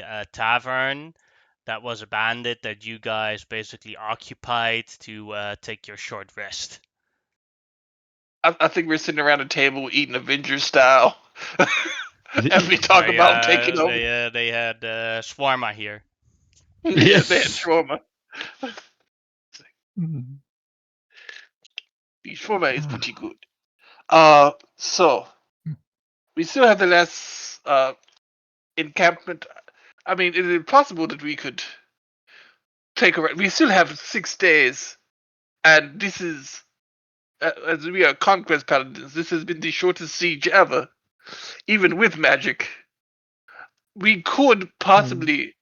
a tavern that was abandoned that you guys basically occupied to take your short rest. I think we're sitting around a table eating Avengers style, and we talk about taking over. They had shawarma here. Yeah, they had shawarma. Mm. The shawarma is pretty good. So we still have the last encampment. I mean, is it possible that we could take a? We still have 6 days, and this is, as we are conquest paladins, this has been the shortest siege ever, even with magic. We could possibly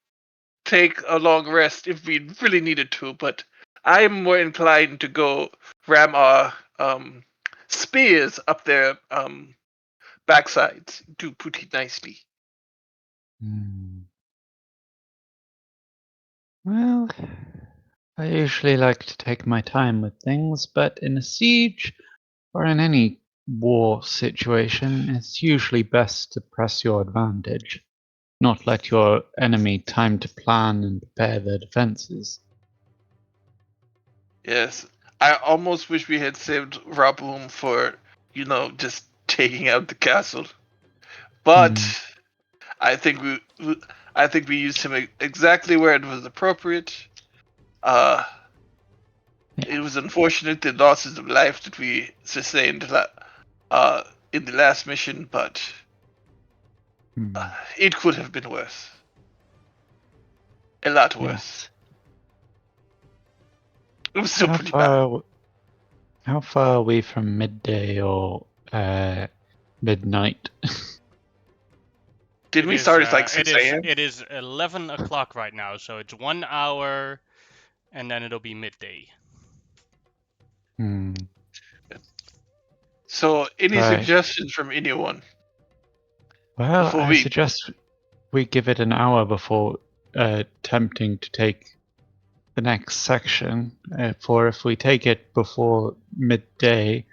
take a long rest if we really needed to, but I am more inclined to go ram our spears up their backsides. Do pretty nicely. Well, I usually like to take my time with things, but in a siege or in any war situation, it's usually best to press your advantage, not let your enemy time to plan and prepare their defenses. Yes, I almost wish we had saved Raboom for, just taking out the castle. But I think we used him exactly where it was appropriate. It was unfortunate the losses of life that we sustained in the last mission, but it could have been worse. A lot worse. It was still pretty bad. How far are we from midday or midnight? Did we start at like 6 a.m.? It is 11 o'clock right now, so it's 1 hour, and then it'll be midday. So, any suggestions from anyone? Well, I suggest we give it an hour before attempting to take the next section. For if we take it before midday,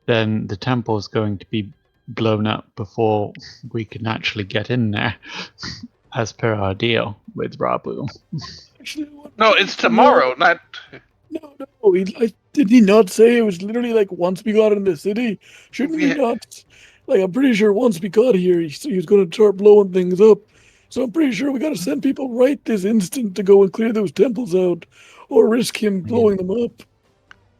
then the temple is going to be blown up before we can actually get in there, as per our deal with Rabu. Actually, no, it's tomorrow, not. No. Did he not say it was literally like once we got in the city? Shouldn't we not? Like, I'm pretty sure once we got here, he was going to start blowing things up. So I'm pretty sure we got to send people right this instant to go and clear those temples out, or risk him blowing them up.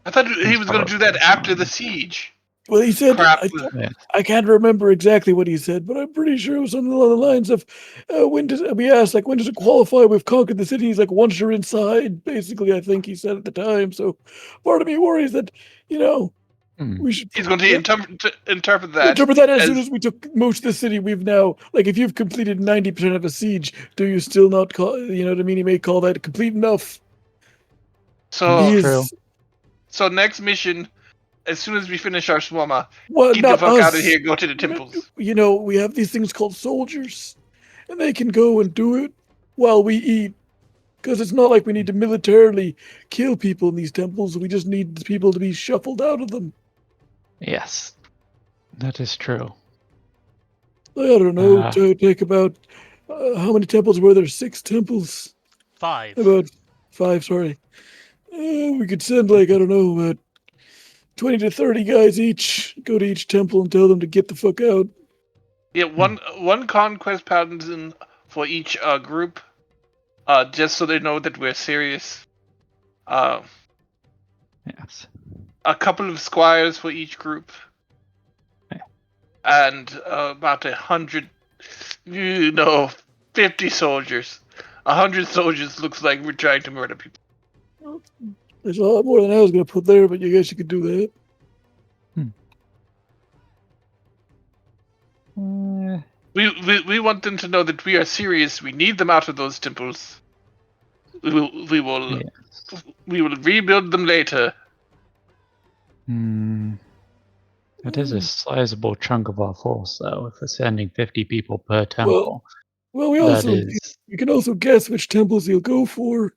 I thought he was going to do that after the siege. Well, he said, I can't remember exactly what he said, but I'm pretty sure it was something along the lines of, when does it qualify? We've conquered the city. He's like, once you're inside, basically, I think he said at the time. So part of me worries that, we should. He's going to interpret that. Interpret that as soon as we took most of the city, we've now, like, if you've completed 90% of a siege, do you still not call, you know what I mean? He may call that complete enough. So next mission, as soon as we finish our shawarma, get the fuck out of here, go to the temples. We have these things called soldiers, and they can go and do it while we eat. Because it's not like we need to militarily kill people in these temples. We just need people to be shuffled out of them. Yes, that is true. I don't know, to take about, how many temples were there? 6 temples? 5. About 5, sorry. We could send, like, I don't know, about 20 to 30 guys each, go to each temple and tell them to get the fuck out. Yeah, one conquest paladin for each group, just so they know that we're serious. Yes. A couple of squires for each group. And about 100, 50 soldiers. 100 soldiers looks like we're trying to murder people. There's a lot more than I was going to put there, but you guys could do that. We want them to know that we are serious. We need them out of those temples. We will rebuild them later. That is a sizable chunk of our force, though. If we're sending 50 people per temple, we can also guess which temples he'll go for.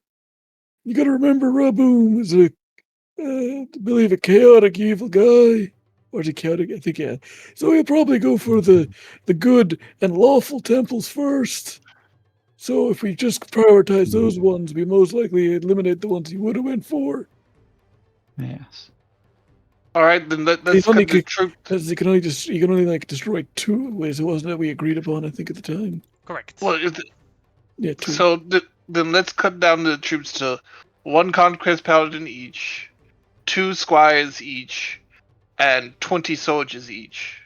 You got to remember, Raboom is I believe a chaotic evil guy. Or is he chaotic? I think, yeah. So he'll probably go for the good and lawful temples first. So if we just prioritize those ones, we most likely eliminate the ones he would have went for. Yes. All right, then let's He only cut the could- troop. Because you can only like destroy 2 ways. It wasn't that we agreed upon, I think, at the time. Correct. Well, Yeah, 2. so then let's cut down the troops to 1 conquest paladin each, 2 squires each, and 20 soldiers each.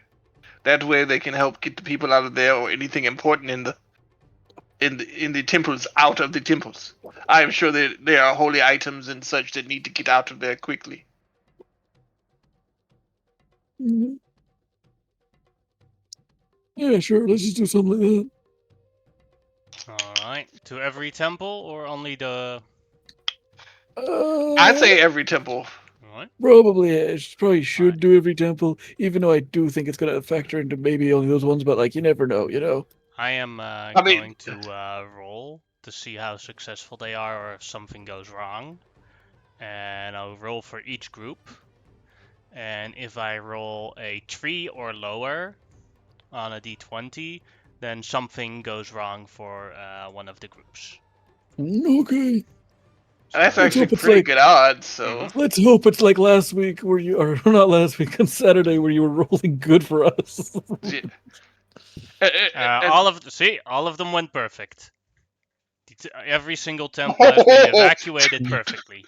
That way they can help get the people out of there or anything important in the temples out of the temples. I am sure there are holy items and such that need to get out of there quickly. Mm-hmm. Yeah, sure. Let's just do something like that. Alright. To every temple or only the... I'd say every temple. Alright. Probably, probably should Alright. do every temple, even though I do think it's going to factor into maybe only those ones, but like, you never know, you know? I am mean- going to roll to see how successful they are or if something goes wrong. And I'll roll for each group. And if I roll a 3 or lower on a d20, then something goes wrong for one of the groups. Okay. That's Let's actually hope it's pretty like- good odds, so. Let's hope it's like last week where you, or not last week, on Saturday where you were rolling good for us. Yeah. All of them went perfect. Every single temple has been evacuated perfectly.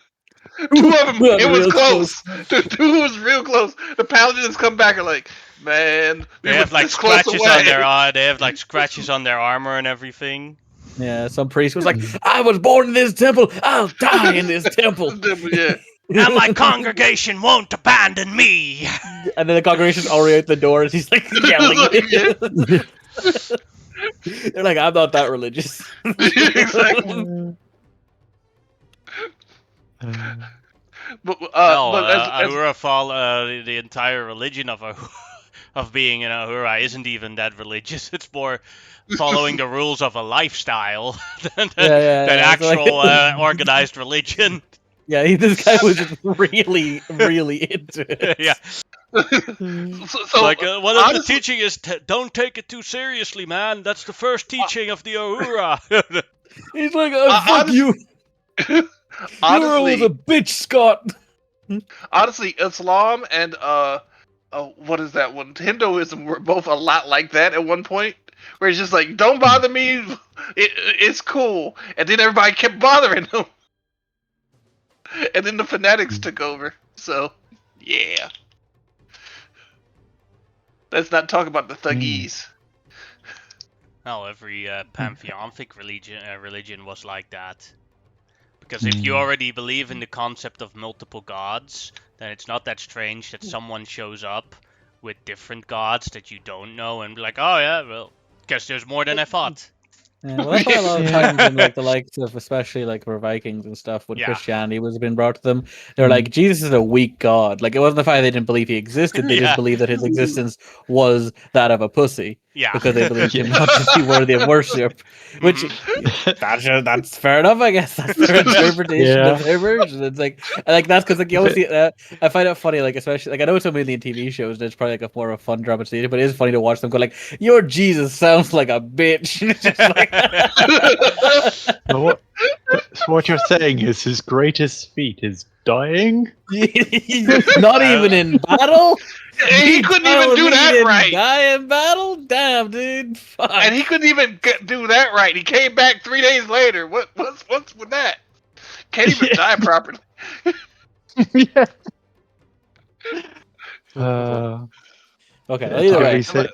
2 of them, Yeah, it was real close. The 2 was real close. The paladins come back and like, man, we They were have like this close scratches away. on their eye. They have like scratches on their armor and everything. Yeah, some priest was like, I was born in this temple. I'll die in this temple. Yeah. And my congregation won't abandon me. And then the congregation's already out the door and he's like yelling. They're like, I'm not that religious. Exactly. But, No, but as, Ahura fall. The entire religion of of being an Ahura isn't even that religious. It's more following the rules of a lifestyle than Yeah, actual like- organized religion. Yeah, this guy was just really, really into it. Yeah, so like one of the honestly- teaching is don't take it too seriously, man. That's the first teaching of the Ahura. He's like, oh, fuck you. You're honestly, a bitch, Scott. honestly, Islam and what is that one? Hinduism were both a lot like that at one point, where it's just like, don't bother me, it's cool, and then everybody kept bothering them, and then the fanatics took over. So, yeah. Let's not talk about the thuggies. Well, every pantheonic religion was like that. Because if you already believe in the concept of multiple gods, then it's not that strange that someone shows up with different gods that you don't know and be like, oh yeah, well, guess there's more than I thought. Yeah, well, that's why a lot of times in like the likes of, especially like for Vikings and stuff, when Yeah. Christianity was being brought to them, they're like, Jesus is a weak god. Like, it wasn't the fact they didn't believe he existed; they Yeah. just believed that his existence was that of a pussy Yeah. because they believed him not to be worthy of worship. Which that's fair enough, I guess. That's their interpretation of their version. It's like that's because like you always see. I find it funny, like especially like I know it's a million TV shows, and it's probably like a more of a fun drama to see, but it is funny to watch them go like, "Your Jesus sounds like a bitch." It's just like, So what you're saying is his greatest feat is dying? not even in battle. He couldn't even do that right. Die in battle, damn dude. Fuck. And he couldn't even do that right. He came back 3 days later. What's with that? Can't even die properly. Yeah. Okay, Yeah, well, either way, totally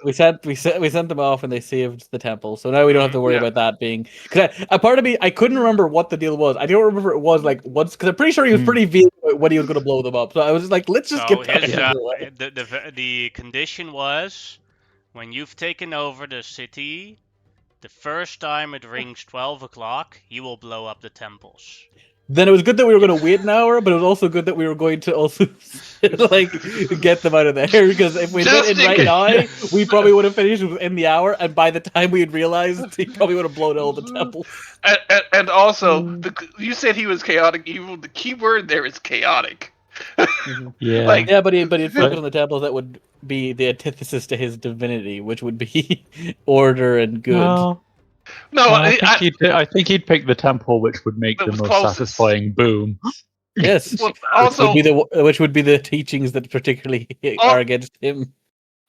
we sent them off and they saved the temple, so now we don't have to worry about that being. Because a part of me, I couldn't remember what the deal was. I don't remember it was like once because I'm pretty sure he was pretty vehement when he was going to blow them up. So I was just like, let's just So get that his, out of the way. the condition was, when you've taken over the city, the first time it rings 12 o'clock, you will blow up the temples. Then it was good that we were going to wait an hour, but it was also good that we were going to also like get them out of there because if we went in right now, we probably would have finished within the hour, and by the time we had realized, he probably would have blown all the temples. And also, you said he was chaotic evil. The key word there is chaotic. Yeah. Like- Yeah, but he'd focus on the temples that would be the antithesis to his divinity, which would be order and good. Well, No, I think he'd pick the temple which would make the most closest. satisfying boom. Yes. Well, also, which would be the teachings that particularly are against him.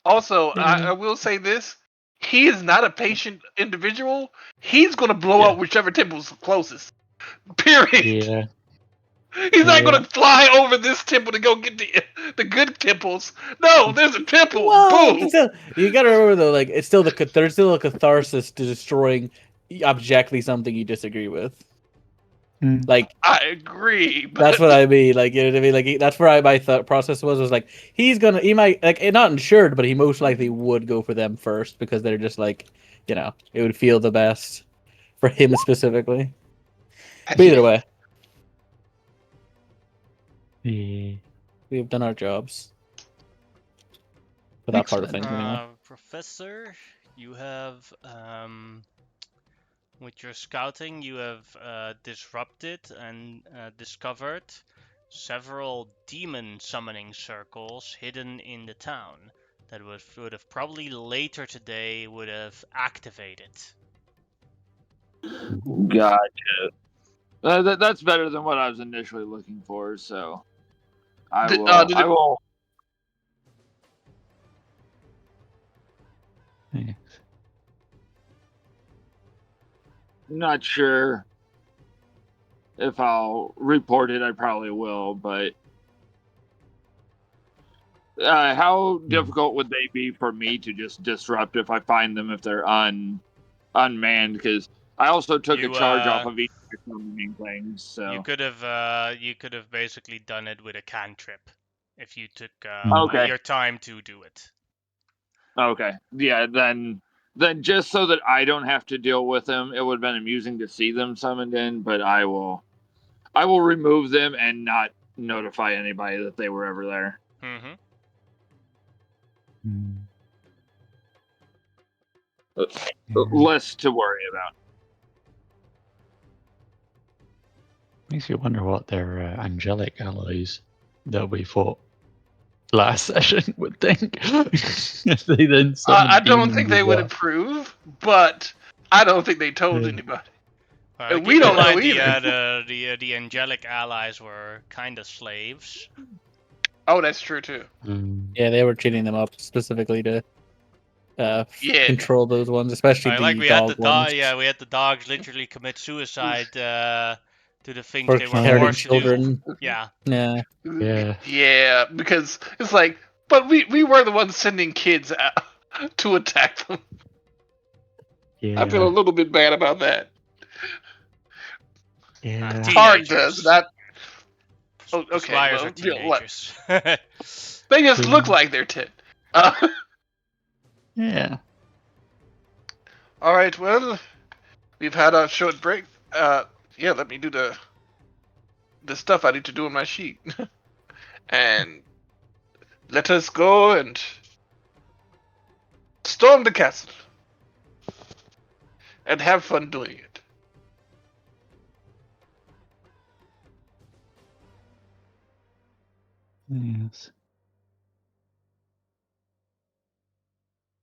Also, I will say this: he is not a patient individual. He's going to blow out whichever temple's closest. Period. Yeah. He's not going to fly over this temple to go get the good temples. No, there's a temple. Boom. Still, you got to remember though, like there's still a catharsis to destroying abjectly something you disagree with. Like I agree. But... That's what I mean. Like, you know what I mean? Like that's where my thought process was like he might like not insured, but he most likely would go for them first because they're just like, you know, it would feel the best for him specifically. But either way. We have done our jobs. For that part of things, anyway. Professor, you have, with your scouting, you have disrupted and discovered several demon summoning circles hidden in the town that would have probably later today would have activated. Gotcha. That's better than what I was initially looking for, so I will. Yeah. Not sure if I'll report it. I probably will, but how difficult would they be for me to just disrupt if I find them if they're unmanned? Because I also took a charge off of each of the summoning things. So you could have basically done it with a cantrip if you took your time to do it. Okay, yeah, then just so that I don't have to deal with them, it would have been amusing to see them summoned in, but I will remove them and not notify anybody that they were ever there. Less to worry about. Makes you wonder what their angelic allies that we fought last session would think. If they then I don't think they would approve, but I don't think they told anybody. We don't know either. The angelic allies were kind of slaves. Oh, that's true too. Yeah, they were cheating them up specifically to control those ones, especially the dog ones. We had the dogs literally commit suicide to the things for they were forced children. to do. Yeah. Yeah, because it's like, but we were the ones sending kids out to attack them. Yeah. I feel a little bit bad about that. Yeah. Hard does that. Oh, okay. Flyers are teenagers. They just look like they're 10. Yeah. All right. Well, we've had our short break. Yeah. Let me do the stuff I need to do on my sheet, and let us go and storm the castle and have fun doing it. Yes.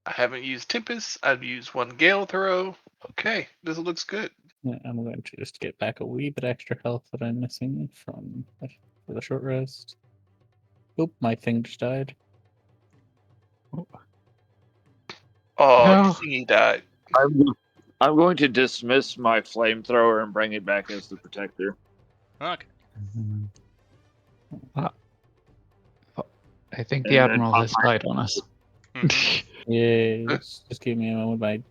I haven't used Tempest. I've used one Gale Throw. Okay, this looks good. Yeah, I'm going to just get back a wee bit extra health that I'm missing for the short rest. Oop, my thing just died. Oh, he died. I'm going to dismiss my flamethrower and bring it back as the protector. Okay. I think the Admiral has died on us. Yeah, just give me a moment. My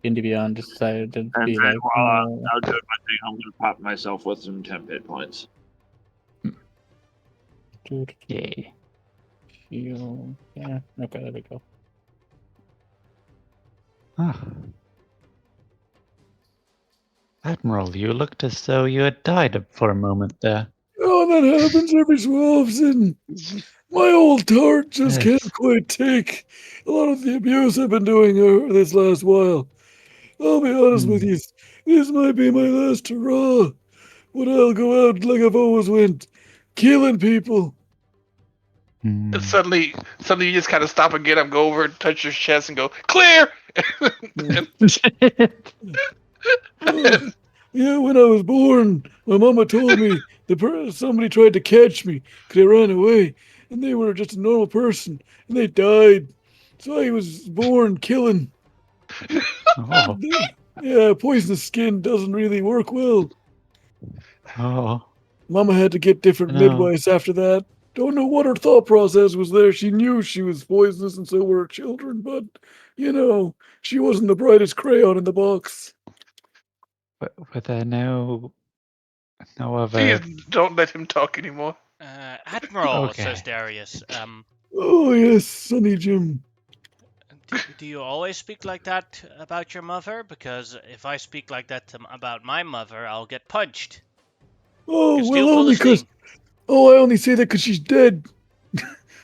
Indivion just decided to be like, while I'm doing my thing, I'm going to pop myself with some temp hit points. Yay. Heal. Yeah, okay, there we go. Admiral, you looked as though you had died for a moment there. Oh, that happens every so often. My old heart just can't quite take a lot of the abuse I've been doing this last while. I'll be honest with you, this might be my last hurrah, but I'll go out like I've always went, killing people. And suddenly you just kind of stop again and go over and touch your chest and go, clear! Yeah, when I was born, my mama told me somebody tried to catch me because I ran away, and they were just a normal person, and they died. So I was born killing. Oh, Yeah, poisonous skin doesn't really work well. oh, Mama had to get different no. midwives after that. Don't know what her thought process was there. She knew she was poisonous and so were her children, but, she wasn't the brightest crayon in the box. Were there no Please other? don't let him talk anymore. Admiral, says Okay. Darius, Oh, yes, Sonny Jim. do you always speak like that about your mother? Because if I speak like that about my mother, I'll get punched. Oh, Can well, still pull only the because. sting. Oh, I only say that because she's dead.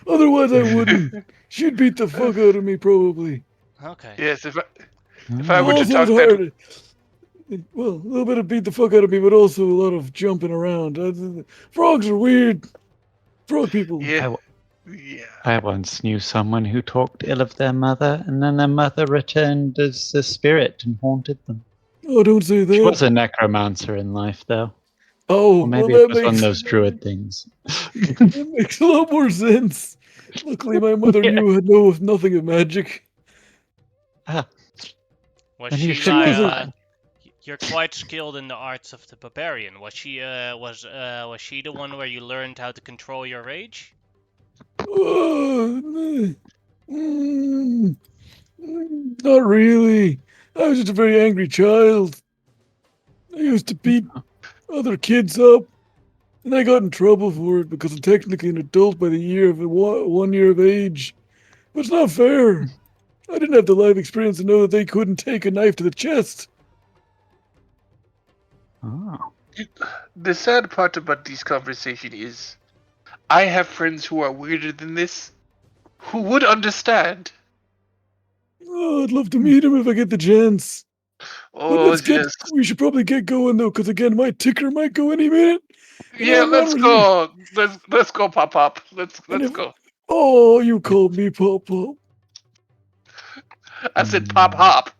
Otherwise, I wouldn't. She'd beat the fuck out of me, probably. Okay. Yes, if I Oh. were to Also, it's talk that, hard. Well, a little bit of beat the fuck out of me, but also a lot of jumping around. Frogs are weird. Frog people. yeah, I, yeah, I once knew someone who talked ill of their mother, and then their mother returned as a spirit and haunted them. Oh, don't say She was that. a necromancer in life, though. Oh, Or well, maybe it was one of those druid things. that makes a lot more sense. Luckily, my mother Yeah. knew nothing of magic. Ah, Was then you she should She be like? wasn't. fine. You're quite skilled in the arts of the barbarian. Was she the one where you learned how to control your rage? Mm, not really. I was just a very angry child. I used to beat other kids up, and I got in trouble for it because I'm technically an adult by the year of 1 year of age. But it's not fair. I didn't have the life experience to know that they couldn't take a knife to the chest. Oh. the sad part about this conversation is, I have friends who are weirder than this, who would understand. Oh, I'd love to meet him if I get the chance. But Oh yes, we should probably get going though, because again, my ticker might go any minute. And yeah. I'm not Let's really. go. Let's go, pop pop. And Let's if. go. Oh, you called me Pop Pop. I said pop hop.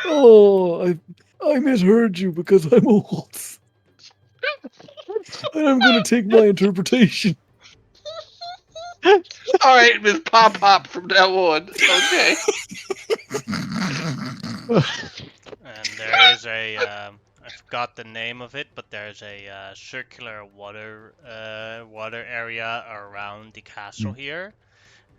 Oh, I misheard you because I'm old. And I'm going to take my interpretation. All right, Miss Pop Pop from now on. Okay. And there is I forgot the name of it, but there's a circular water area around the castle here.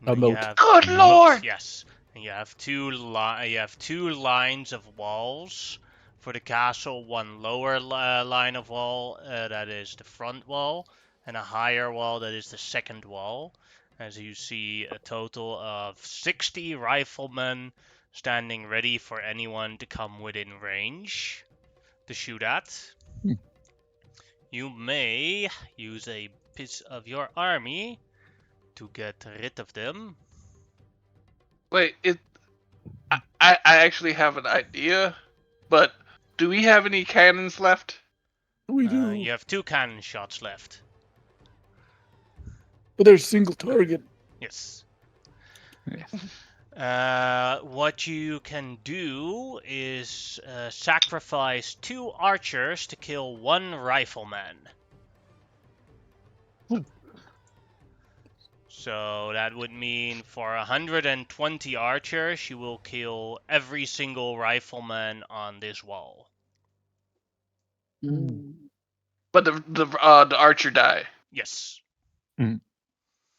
And A then you moat. have Good a moat, lord. yes. And you have two lines of walls for the castle. One lower line of wall that is the front wall, and a higher wall that is the second wall. As you see, a total of 60 riflemen standing ready for anyone to come within range to shoot at. You may use a piece of your army to get rid of them. Wait, I actually have an idea, but do we have any cannons left? We do. You have 2 cannon shots left. But there's single target. Yes. Yes. What you can do is sacrifice 2 archers to kill 1 rifleman. So that would mean for 120 archers, you will kill every single rifleman on this wall. But the archer die. Yes.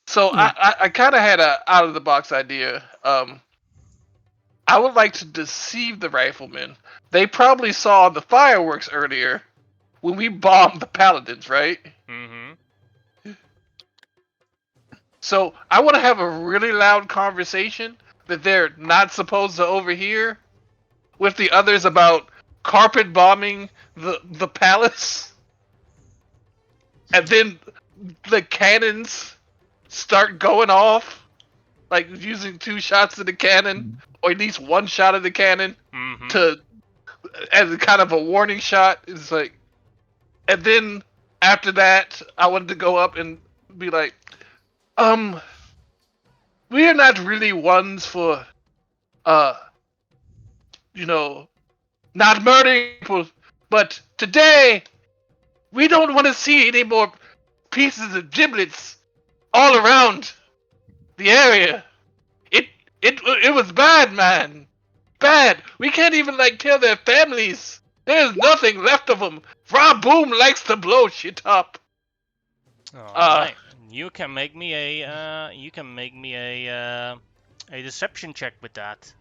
So Yeah. I kind of had a out of the box idea. I would like to deceive the riflemen. They probably saw the fireworks earlier when we bombed the paladins, right? Mm-hmm. So I want to have a really loud conversation that they're not supposed to overhear with the others about carpet bombing the palace, and then the cannons start going off, like using 2 shots of the cannon, or at least 1 shot of the cannon Mm-hmm. to as a kind of a warning shot. It's like, and then after that, I wanted to go up and be like, we are not really ones for not murdering people. But today, we don't want to see any more pieces of giblets all around the area. It was bad, man. Bad. We can't even tell their families. There's nothing left of them. Rob Boom likes to blow shit up. Alright. You can make me a deception check with that.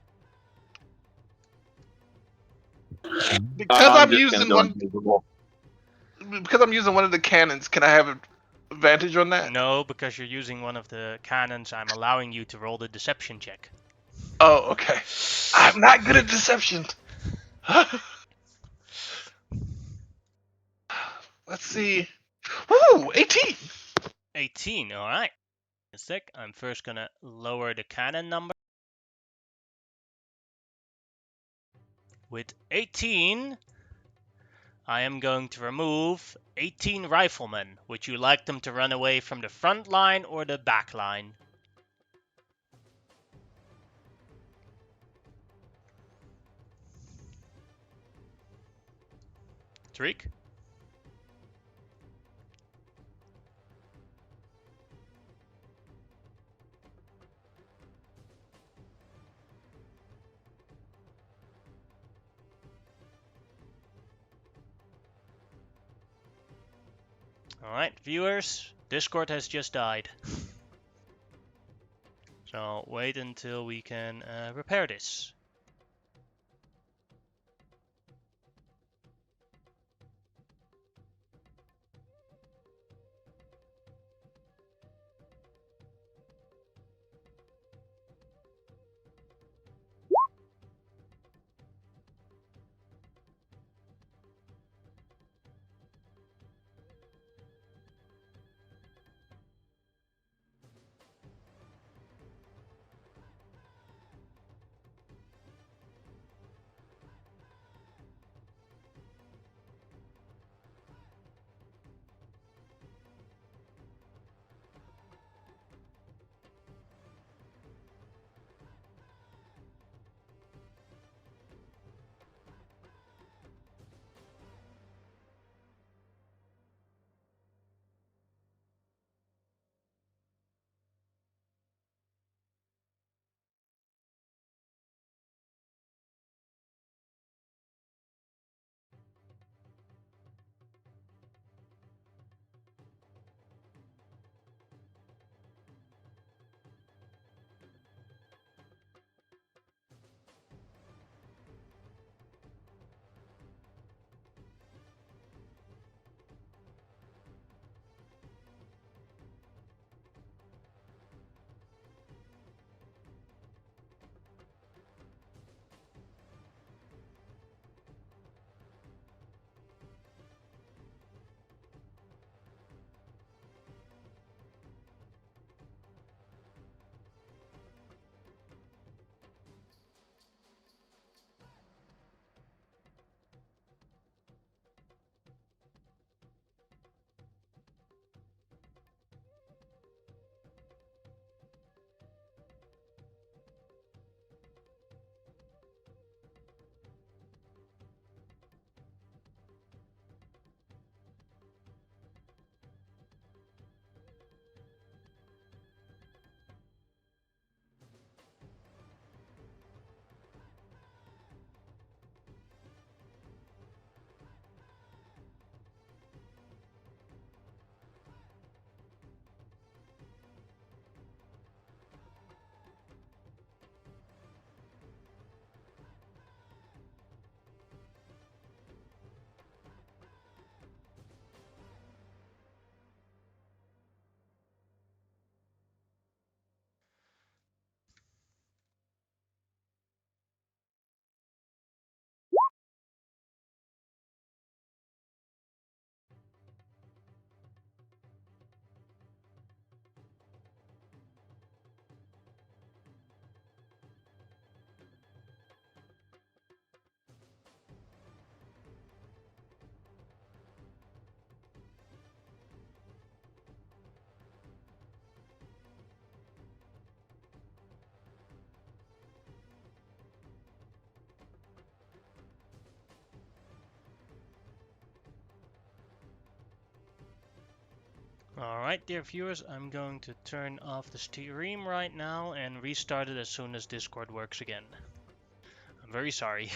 Because I'm I'm just gonna using go one. invisible. Because I'm using one of the cannons, can I have an advantage on that? No, because you're using one of the cannons, I'm allowing you to roll the deception check. Oh, okay. I'm not good at deception. Let's see. Woo, 18. 18, alright. A sec, I'm first gonna lower the cannon number. With 18, I am going to remove 18 riflemen. Would you like them to run away from the front line or the back line? Tariq? Alright, viewers, Discord has just died. So wait until we can repair this. Alright, dear viewers, I'm going to turn off the stream right now and restart it as soon as Discord works again. I'm very sorry.